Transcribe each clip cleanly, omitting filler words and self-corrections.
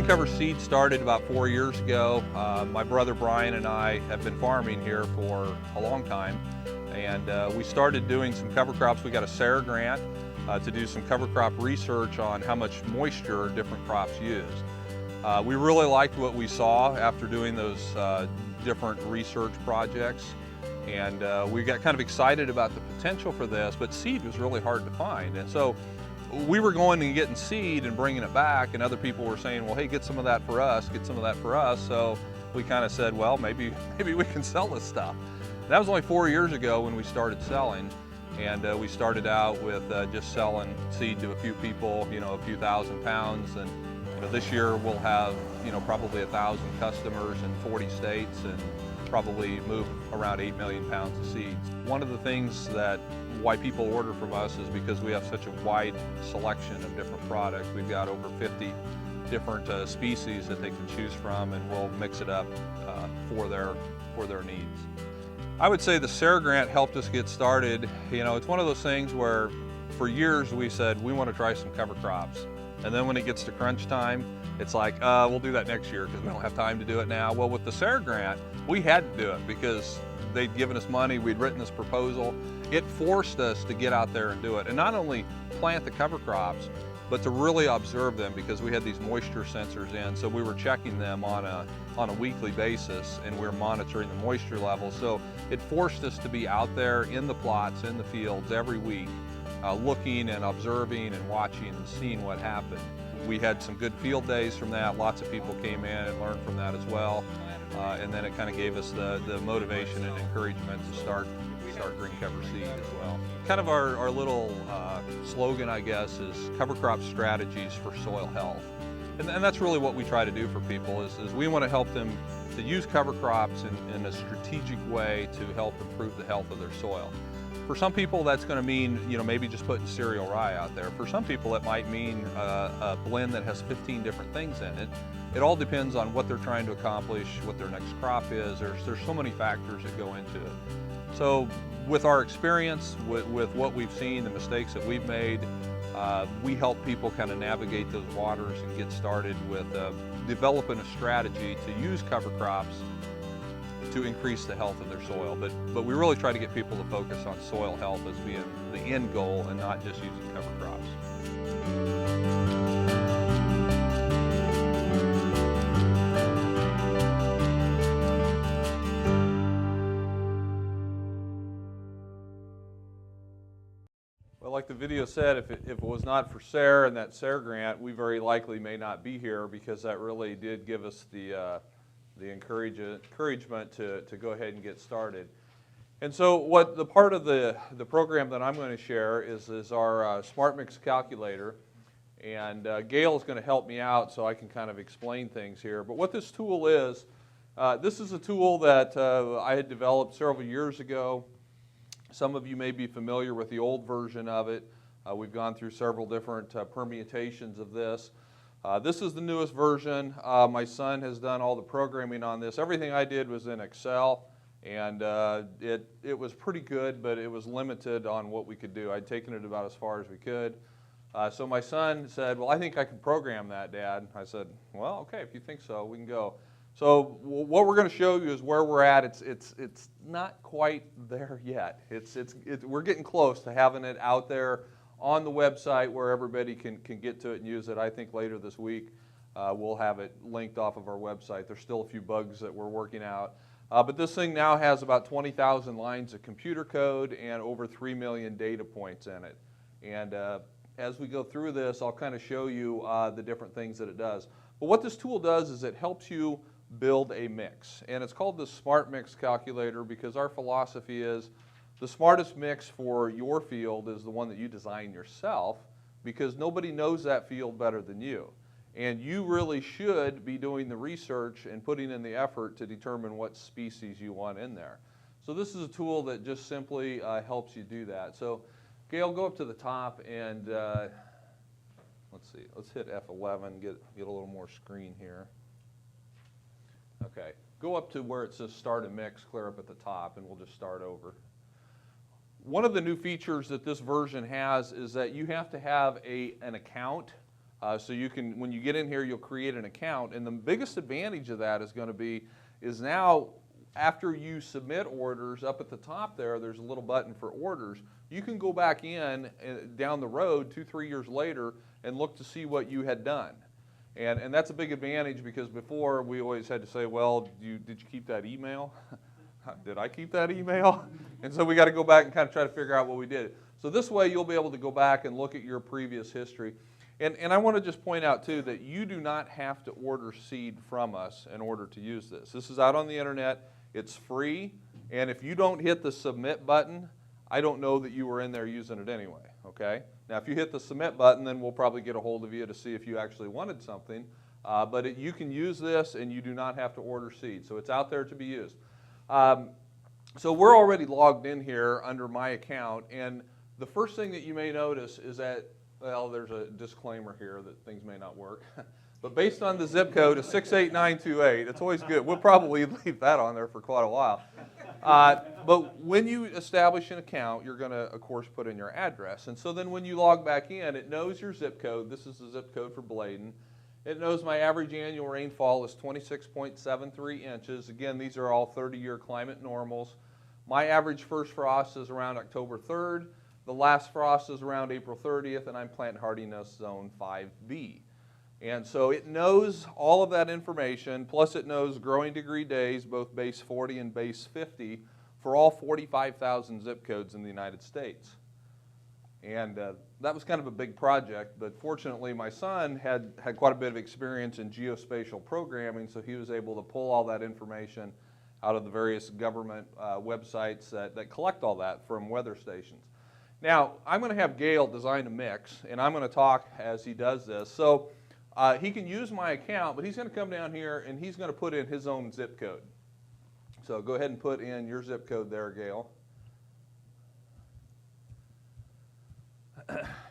green cover seed started about 4 years ago. My brother Brian and I have been farming here for a long time, and we started doing some cover crops. We got a SARE grant to do some cover crop research on how much moisture different crops use. We really liked what we saw after doing those different research projects, and we got kind of excited about the potential for this, but seed was really hard to find. And so we were going and getting seed and bringing it back, and other people were saying, well, hey, get some of that for us, get some of that for us. So we kind of said, well, maybe we can sell this stuff. That was only 4 years ago when we started selling, and we started out with just selling seed to a few people, a few thousand pounds. And this year we'll have probably 1,000 customers in 40 states and probably move around 8 million pounds of seeds. One of the things why people order from us is because we have such a wide selection of different products. We've got over 50 different species that they can choose from, and we'll mix it up for their needs. I would say the SARE grant helped us get started. It's one of those things where for years we said we want to try some cover crops, and then when it gets to crunch time, it's like, we'll do that next year because we don't have time to do it now. Well, with the SARE grant, we had to do it because they'd given us money, we'd written this proposal. It forced us to get out there and do it, and not only plant the cover crops, but to really observe them, because we had these moisture sensors in, so we were checking them on a weekly basis, and we were monitoring the moisture level. So it forced us to be out there in the plots, in the fields every week, looking and observing and watching and seeing what happened. We had some good field days from that. Lots of people came in and learned from that as well. And then it kind of gave us the motivation and encouragement to start green cover seed as well. Kind of our little slogan, I guess, is cover crop strategies for soil health. And that's really what we try to do for people is we want to help them to use cover crops in a strategic way to help improve the health of their soil. For some people, that's going to mean, maybe just putting cereal rye out there. For some people, it might mean a blend that has 15 different things in it. It all depends on what they're trying to accomplish, what their next crop is. There's so many factors that go into it. So with our experience, with what we've seen, the mistakes that we've made, we help people kind of navigate those waters and get started with developing a strategy to use cover crops to increase the health of their soil. But we really try to get people to focus on soil health as being the end goal and not just using cover crops. Well, like the video said, if it was not for SARE and that SARE grant, we very likely may not be here, because that really did give us the encouragement to go ahead and get started. And so what the part of the program that I'm going to share is our Smart Mix calculator. And Gail is going to help me out so I can kind of explain things here. But what this tool is, this is a tool that I had developed several years ago. Some of you may be familiar with the old version of it. We've gone through several different permutations of this. This is the newest version. My son has done all the programming on this. Everything I did was in Excel, and it was pretty good, but it was limited on what we could do. I'd taken it about as far as we could. So my son said, well, I think I can program that, Dad. I said, well, okay, if you think so, we can go. So what we're going to show you is where we're at. It's not quite there yet. We're getting close to having it out there on the website where everybody can get to it and use it. I think later this week we'll have it linked off of our website. There's still a few bugs that we're working out. But this thing now has about 20,000 lines of computer code and over 3 million data points in it. And as we go through this, I'll kind of show you the different things that it does. But what this tool does is it helps you build a mix. And it's called the Smart Mix Calculator because our philosophy is the smartest mix for your field is the one that you design yourself, because nobody knows that field better than you. And you really should be doing the research and putting in the effort to determine what species you want in there. So this is a tool that just simply helps you do that. So Gail, go up to the top and let's see, let's hit F11, get a little more screen here. Okay, go up to where it says Start a Mix, clear up at the top, and we'll just start over. One of the new features that this version has is that you have to have an account So you can, when you get in here, you'll create an account. And the biggest advantage of that is going to be, is now after you submit orders, up at the top there, there's a little button for orders. You can go back in down the road 2-3 years later and look to see what you had done. And that's a big advantage, because before we always had to say, well, did you keep that email? Did I keep that email? And so we got to go back and kind of try to figure out what we did. So this way you'll be able to go back and look at your previous history. And I want to just point out too that you do not have to order seed from us in order to use this. This is out on the internet. It's free. And if you don't hit the submit button, I don't know that you were in there using it anyway, okay? Now if you hit the submit button, then we'll probably get a hold of you to see if you actually wanted something. But you can use this and you do not have to order seed. So it's out there to be used. So we're already logged in here under my account, and the first thing that you may notice is that, well, there's a disclaimer here that things may not work. But based on the zip code of 68928, it's always good. We'll probably leave that on there for quite a while. But when you establish an account, you're going to, of course, put in your address. And so then when you log back in, it knows your zip code. This is the zip code for Bladen. It knows my average annual rainfall is 26.73 inches. Again, these are all 30-year climate normals. My average first frost is around October 3rd. The last frost is around April 30th, and I'm plant hardiness zone 5B. And so it knows all of that information, plus it knows growing degree days, both base 40 and base 50, for all 45,000 zip codes in the United States. And that was kind of a big project, but fortunately my son had quite a bit of experience in geospatial programming, so he was able to pull all that information out of the various government websites that collect all that from weather stations. Now, I'm going to have Gail design a mix, and I'm going to talk as he does this. So he can use my account, but he's going to come down here and he's going to put in his own zip code. So go ahead and put in your zip code there, Gail.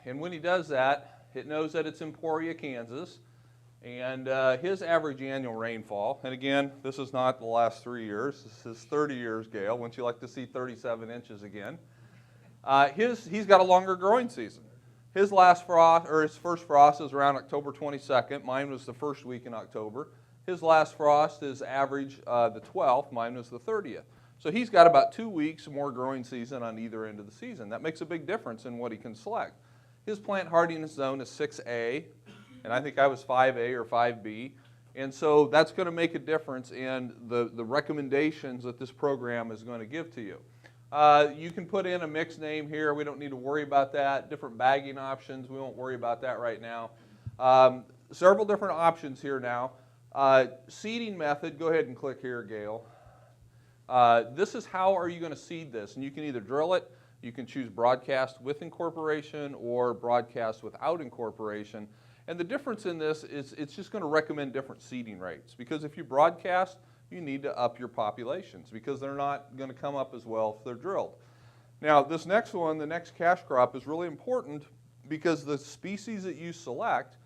And when he does that, it knows that it's Emporia, Kansas, and his average annual rainfall, and again, this is not the last 3 years, this is 30 years, Gail. Wouldn't you like to see 37 inches again? He's got a longer growing season. His last frost, or his first frost, is around October 22nd. Mine was the first week in October. His last frost is average the 12th. Mine was the 30th. So he's got about 2 weeks more growing season on either end of the season. That makes a big difference in what he can select. His plant hardiness zone is 6A, and I think I was 5A or 5B. And so that's going to make a difference in the recommendations that this program is going to give to you. You can put in a mixed name here. We don't need to worry about that. Different bagging options. We won't worry about that right now. Several different options here now. Seeding method. Go ahead and click here, Gail. This is how are you going to seed this. And you can either drill it. You can choose broadcast with incorporation or broadcast without incorporation. And the difference in this is it's just going to recommend different seeding rates. Because if you broadcast, you need to up your populations because they're not going to come up as well if they're drilled. Now this next one, the next cash crop, is really important because the species that you select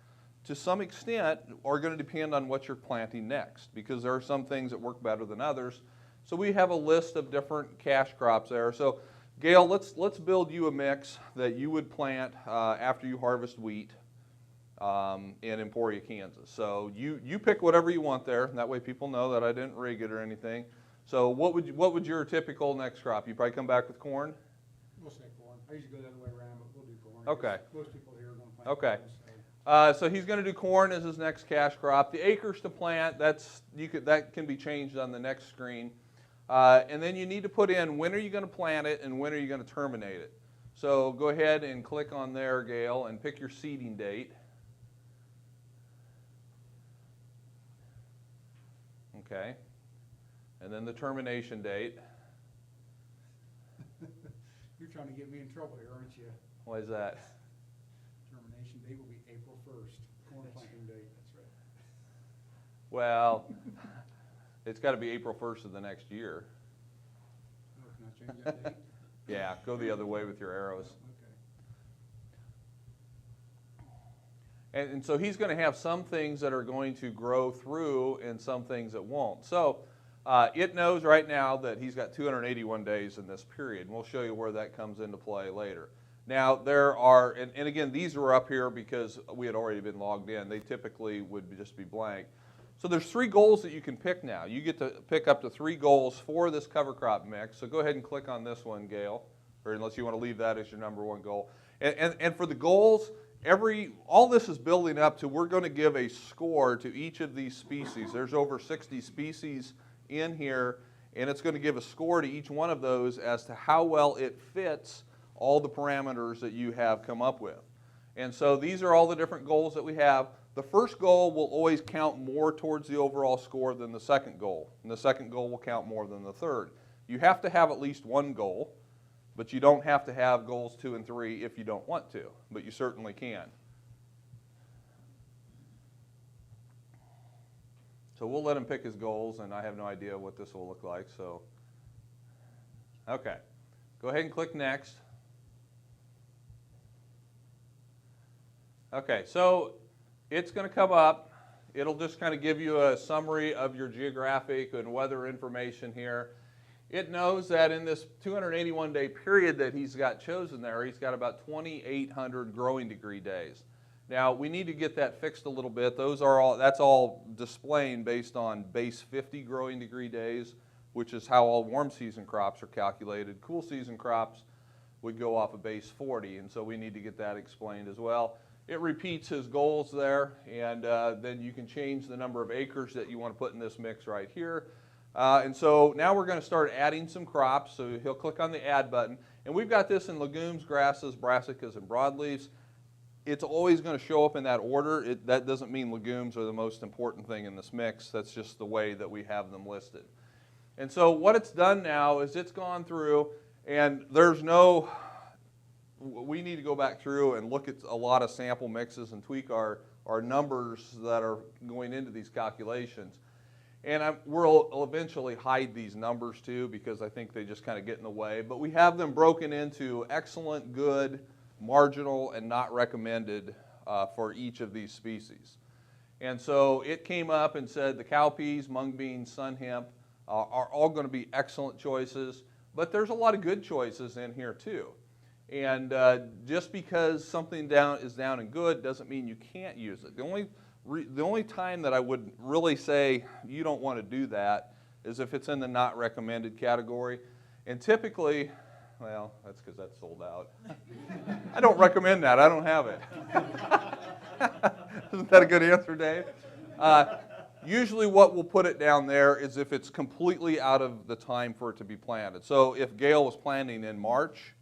to some extent are going to depend on what you're planting next, because there are some things that work better than others. So we have a list of different cash crops there. So Gail, let's build you a mix that you would plant after you harvest wheat in Emporia, Kansas. So you pick whatever you want there, and that way people know that I didn't rig it or anything. So what would your typical next crop? You probably come back with corn? We'll say corn. I usually go the other way around, but we'll do corn. Okay. Most people here are going to plant corn. So. So he's going to do corn as his next cash crop. The acres to plant, that can be changed on the next screen. And then you need to put in when are you going to plant it and when are you going to terminate it. So go ahead and click on there, Gail, and pick your seeding date. Okay. And then the termination date. You're trying to get me in trouble here, aren't you? Why is that? Termination date will be April 1st. Corn planting date, that's right. Well, it's got to be April 1st of the next year. Oh, can I change that date? Yeah, go the other way with your arrows. Okay. And so he's going to have some things that are going to grow through and some things that won't. So it knows right now that he's got 281 days in this period, and we'll show you where that comes into play later. Now there are, and again, these are up here because we had already been logged in. They typically would just be blank. So there's 3 goals that you can pick now. You get to pick up to 3 goals for this cover crop mix. So go ahead and click on this one, Gail, or unless you want to leave that as your number 1 goal. And for the goals, all this is building up to we're going to give a score to each of these species. There's over 60 species in here, and it's going to give a score to each one of those as to how well it fits all the parameters that you have come up with. And so these are all the different goals that we have. The first goal will always count more towards the overall score than the second goal, and the second goal will count more than the third. You have to have at least 1 goal, but you don't have to have goals 2 and 3 if you don't want to, but you certainly can. So we'll let him pick his goals, and I have no idea what this will look like. So, okay, go ahead and click next. Okay, so it's going to come up. It'll just kind of give you a summary of your geographic and weather information here. It knows that in this 281-day period that he's got chosen there, he's got about 2,800 growing degree days. Now, we need to get that fixed a little bit. That's all displaying based on base 50 growing degree days, which is how all warm season crops are calculated. Cool season crops would go off of base 40, and so we need to get that explained as well. It repeats his goals there, and then you can change the number of acres that you want to put in this mix right here. And so now we're going to start adding some crops. So he'll click on the Add button. And we've got this in legumes, grasses, brassicas, and broadleaves. It's always going to show up in that order. That doesn't mean legumes are the most important thing in this mix. That's just the way that we have them listed. And so what it's done now is it's gone through, and we need to go back through and look at a lot of sample mixes and tweak our numbers that are going into these calculations. And we'll eventually hide these numbers too, because I think they just kind of get in the way. But we have them broken into excellent, good, marginal, and not recommended for each of these species. And so it came up and said the cowpeas, mung beans, sun hemp are all going to be excellent choices. But there's a lot of good choices in here too. And just because something is down and good doesn't mean you can't use it. The only time that I would really say you don't want to do that is if it's in the not recommended category. And typically, well, that's because that's sold out. I don't recommend that. I don't have it. Isn't that a good answer, Dave? Usually what will put it down there is if it's completely out of the time for it to be planted. So if Gail was planting in March,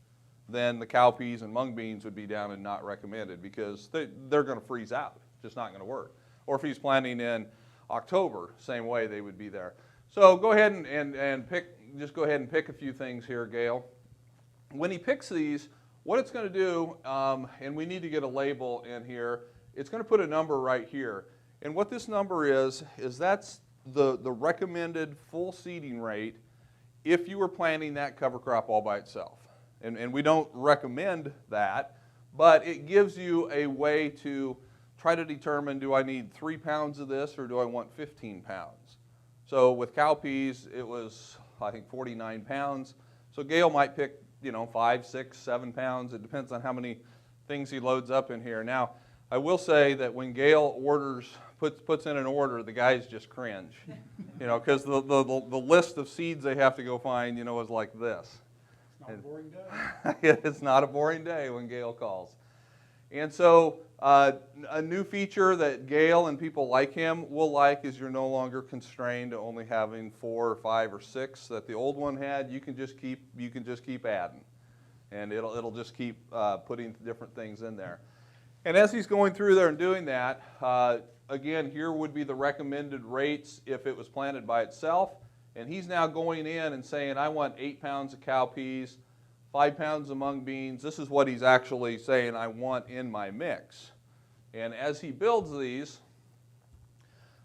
then the cowpeas and mung beans would be down and not recommended because they're going to freeze out. Just not going to work. Or if he's planting in October, same way they would be there. So go ahead and pick a few things here, Gail. When he picks these, what it's going to do, and we need to get a label in here, it's going to put a number right here. And what this number is that's the recommended full seeding rate if you were planting that cover crop all by itself. And we don't recommend that, but it gives you a way to try to determine, do I need 3 pounds of this or do I want 15 pounds? So with cowpeas, it was, I think, 49 pounds. So Gail might pick, 5, 6, 7 pounds. It depends on how many things he loads up in here. Now, I will say that when Gail puts in an order, the guys just cringe, because the list of seeds they have to go find, is like this. It's not a boring day. It's not a boring day when Gail calls. And so a new feature that Gail and people like him will like is you're no longer constrained to only having 4 or 5 or 6 that the old one had. You can just keep adding, and it'll just keep putting different things in there. And as he's going through there and doing that, again, here would be the recommended rates if it was planted by itself. And he's now going in and saying, I want 8 pounds of cowpeas, 5 pounds of mung beans. This is what he's actually saying I want in my mix. And as he builds these,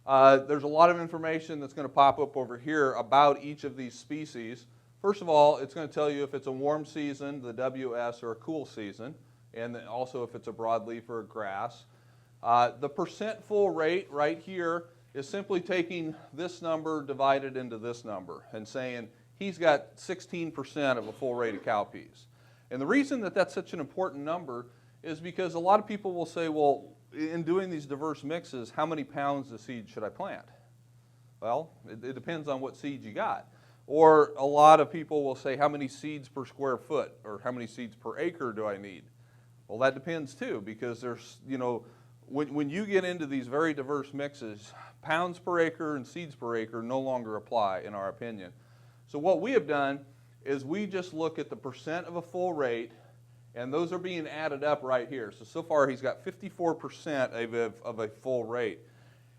there's a lot of information that's going to pop up over here about each of these species. First of all, it's going to tell you if it's a warm season, the WS, or a cool season, and then also if it's a broadleaf or a grass. The percent full rate right here is simply taking this number divided into this number and saying he's got 16% of a full rate of cowpeas. And the reason that that's such an important number is because a lot of people will say, well, in doing these diverse mixes, how many pounds of seed should I plant? Well, it depends on what seeds you got. Or a lot of people will say, how many seeds per square foot, or how many seeds per acre do I need? Well, that depends too, because there's, when you get into these very diverse mixes, pounds per acre and seeds per acre no longer apply, in our opinion. So what we have done is we just look at the percent of a full rate, and those are being added up right here. So far he's got 54% of a full rate.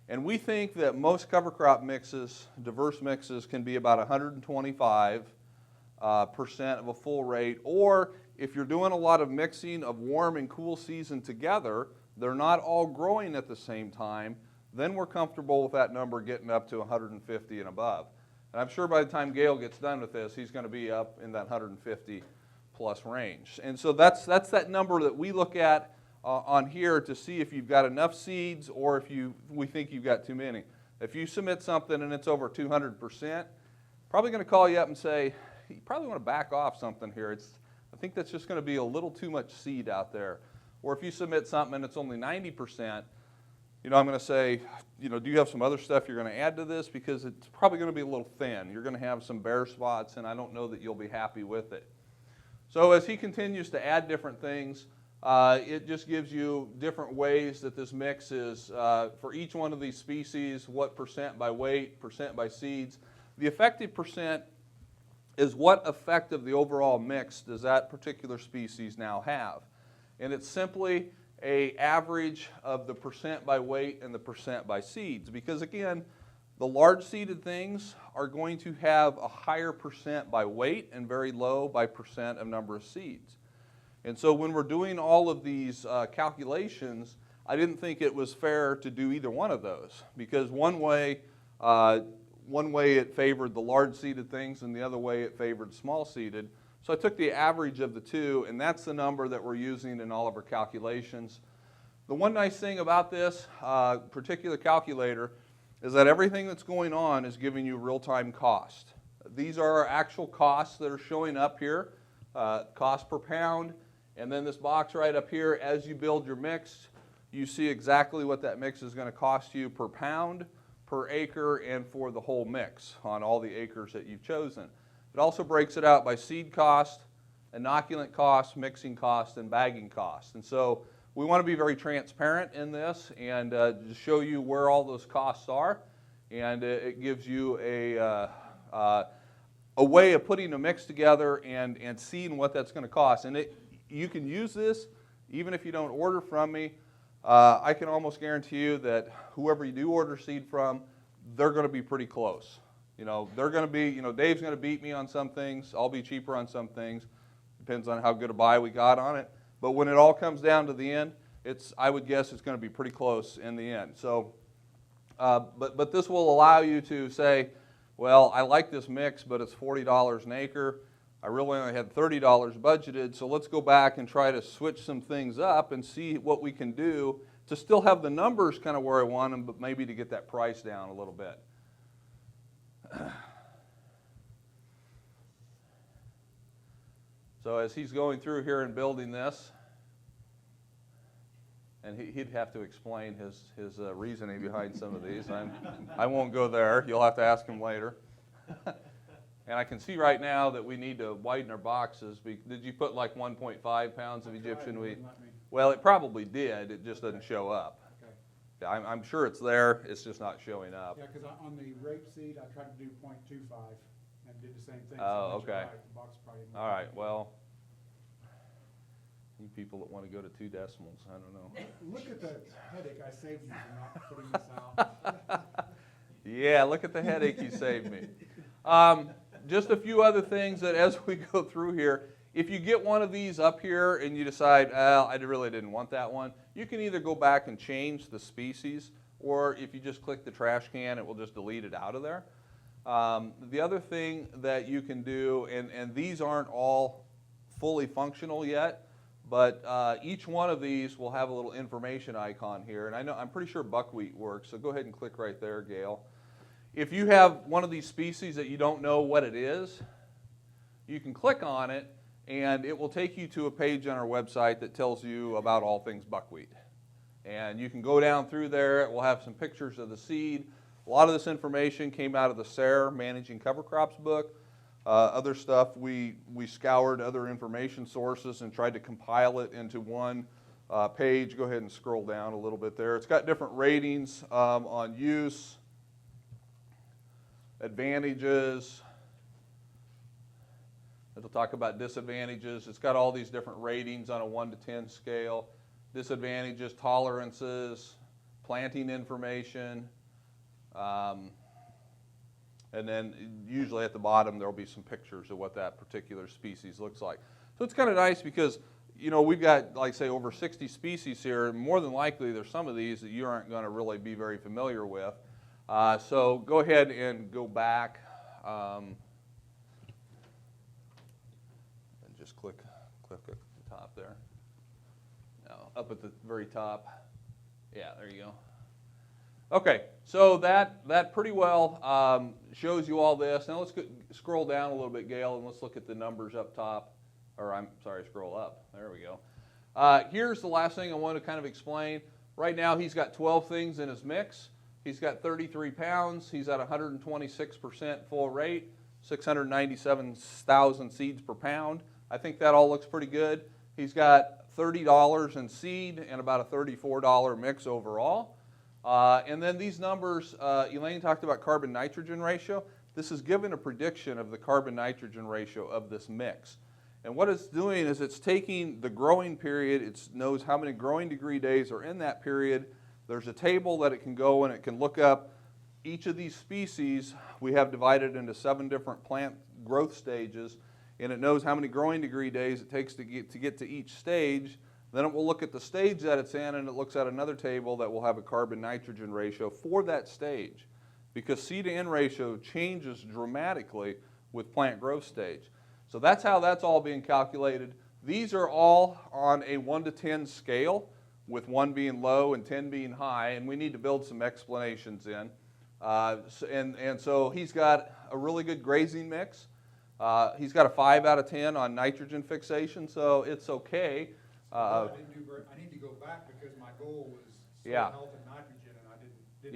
And we think that most cover crop mixes, diverse mixes, can be about 125% of a full rate. Or if you're doing a lot of mixing of warm and cool season together, they're not all growing at the same time, then we're comfortable with that number getting up to 150 and above. And I'm sure by the time Gail gets done with this, he's going to be up in that 150 plus range. And so that's that number that we look at on here to see if you've got enough seeds or if we think you've got too many. If you submit something and it's over 200%, probably going to call you up and say, you probably want to back off something here. I think that's just going to be a little too much seed out there. Or if you submit something and it's only 90%, I'm going to say, do you have some other stuff you're going to add to this? Because it's probably going to be a little thin. You're going to have some bare spots, and I don't know that you'll be happy with it. So as he continues to add different things, it just gives you different ways that this mix is, for each one of these species, what percent by weight, percent by seeds. The effective percent is what effect of the overall mix does that particular species now have. And it's simply an average of the percent by weight and the percent by seeds. Because again, the large seeded things are going to have a higher percent by weight and very low by percent of number of seeds. And so when we're doing all of these calculations, I didn't think it was fair to do either one of those, because one way it favored the large seeded things and the other way it favored small seeded. So I took the average of the two, and that's the number that we're using in all of our calculations. The one nice thing about this particular calculator is that everything that's going on is giving you real-time cost. These are our actual costs that are showing up here, cost per pound. And then this box right up here, as you build your mix, you see exactly what that mix is going to cost you per pound, per acre, and for the whole mix on all the acres that you've chosen. It also breaks it out by seed cost, inoculant cost, mixing cost, and bagging cost. And so we want to be very transparent in this and just show you where all those costs are. And it gives you a way of putting a mix together and seeing what that's going to cost. And you can use this even if you don't order from me. I can almost guarantee you that whoever you do order seed from, they're going to be pretty close. They're going to be, Dave's going to beat me on some things. I'll be cheaper on some things. Depends on how good a buy we got on it. But when it all comes down to the end, I would guess it's going to be pretty close in the end. So, but this will allow you to say, well, I like this mix, but it's $40 an acre. I really only had $30 budgeted, so let's go back and try to switch some things up and see what we can do to still have the numbers kind of where I want them, but maybe to get that price down a little bit. So as he's going through here and building this, and he'd have to explain his reasoning behind some of these. I won't go there. You'll have to ask him later. And I can see right now that we need to widen our boxes. Did you put like 1.5 pounds of Egyptian wheat? Well, it probably did. It just doesn't show up. Okay. I'm sure it's there. It's just not showing up. Yeah, because on the rapeseed, I tried to do 0.25 and did the same thing. Oh, so okay. The box probably All right. Well, you people that want to go to 2 decimals, I don't know. Look at the headache I saved you from not putting this out. Yeah, look at the headache you saved me. Just a few other things that as we go through here, if you get one of these up here and you decide, I really didn't want that one, you can either go back and change the species, or if you just click the trash can, it will just delete it out of there. The other thing that you can do, and these aren't all fully functional yet, but each one of these will have a little information icon here, and I'm pretty sure buckwheat works, so go ahead and click right there, Gail. If you have one of these species that you don't know what it is, you can click on it, and it will take you to a page on our website that tells you about all things buckwheat. And you can go down through there. It will have some pictures of the seed. A lot of this information came out of the SARE Managing Cover Crops book. Other stuff, we scoured other information sources and tried to compile it into one page. Go ahead and scroll down a little bit there. It's got different ratings on use, advantages. It'll talk about disadvantages. It's got all these different ratings on a 1 to 10 scale. Disadvantages, tolerances, planting information. And then usually at the bottom there will be some pictures of what that particular species looks like. So it's kind of nice because, you know, we've got, like, say, over 60 species here. More than likely there's some of these that you aren't going to really be very familiar with. So go ahead and go back and just click at the top there. Now, up at the very top. Yeah, there you go. Okay, so that pretty well shows you all this. Now let's scroll down a little bit, Gail, and let's look at the numbers up top. Or I'm sorry, scroll up. There we go. Here's the last thing I want to kind of explain. Right now he's got 12 things in his mix. He's got 33 pounds. He's at 126% full rate, 697,000 seeds per pound. I think that all looks pretty good. He's got $30 in seed and about a $34 mix overall. And then these numbers, Elaine talked about carbon-nitrogen ratio. This is giving a prediction of the carbon-nitrogen ratio of this mix. And what it's doing is it's taking the growing period, it knows how many growing degree days are in that period. There's a table that it can go and it can look up each of these species. We have divided into 7 different plant growth stages, and it knows how many growing degree days it takes to get to each stage. Then it will look at the stage that it's in, and it looks at another table that will have a carbon-nitrogen ratio for that stage, because C to N ratio changes dramatically with plant growth stage. So that's how that's all being calculated. These are all on a 1 to 10 scale, with 1 being low and 10 being high, and we need to build some explanations in. And so he's got a really good grazing mix. He's got a 5 out of 10 on nitrogen fixation, so it's okay. I need to go back because my goal was soil health and nitrogen, and I didn't achieve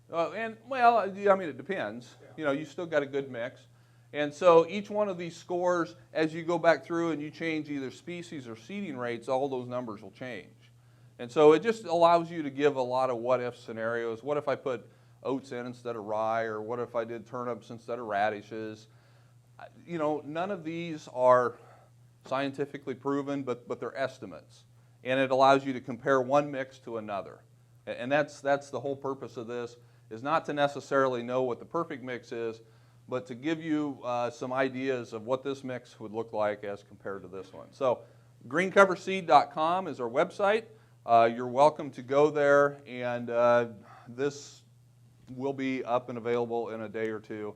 those. I mean, it depends. Yeah. You know, you still got a good mix. And so each one of these scores, as you go back through and you change either species or seeding rates, all those numbers will change. And so it just allows you to give a lot of what-if scenarios. What if I put oats in instead of rye, or what if I did turnips instead of radishes? You know, none of these are scientifically proven, but they're estimates. And it allows you to compare one mix to another. And that's the whole purpose of this, is not to necessarily know what the perfect mix is, but to give you some ideas of what this mix would look like as compared to this one. So greencoverseed.com is our website. You're welcome to go there, and this will be up and available in a day or two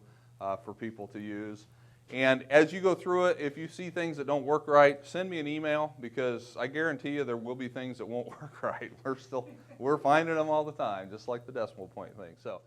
for people to use. And as you go through it, if you see things that don't work right, send me an email, because I guarantee you there will be things that won't work right. We're finding them all the time, just like the decimal point thing. So.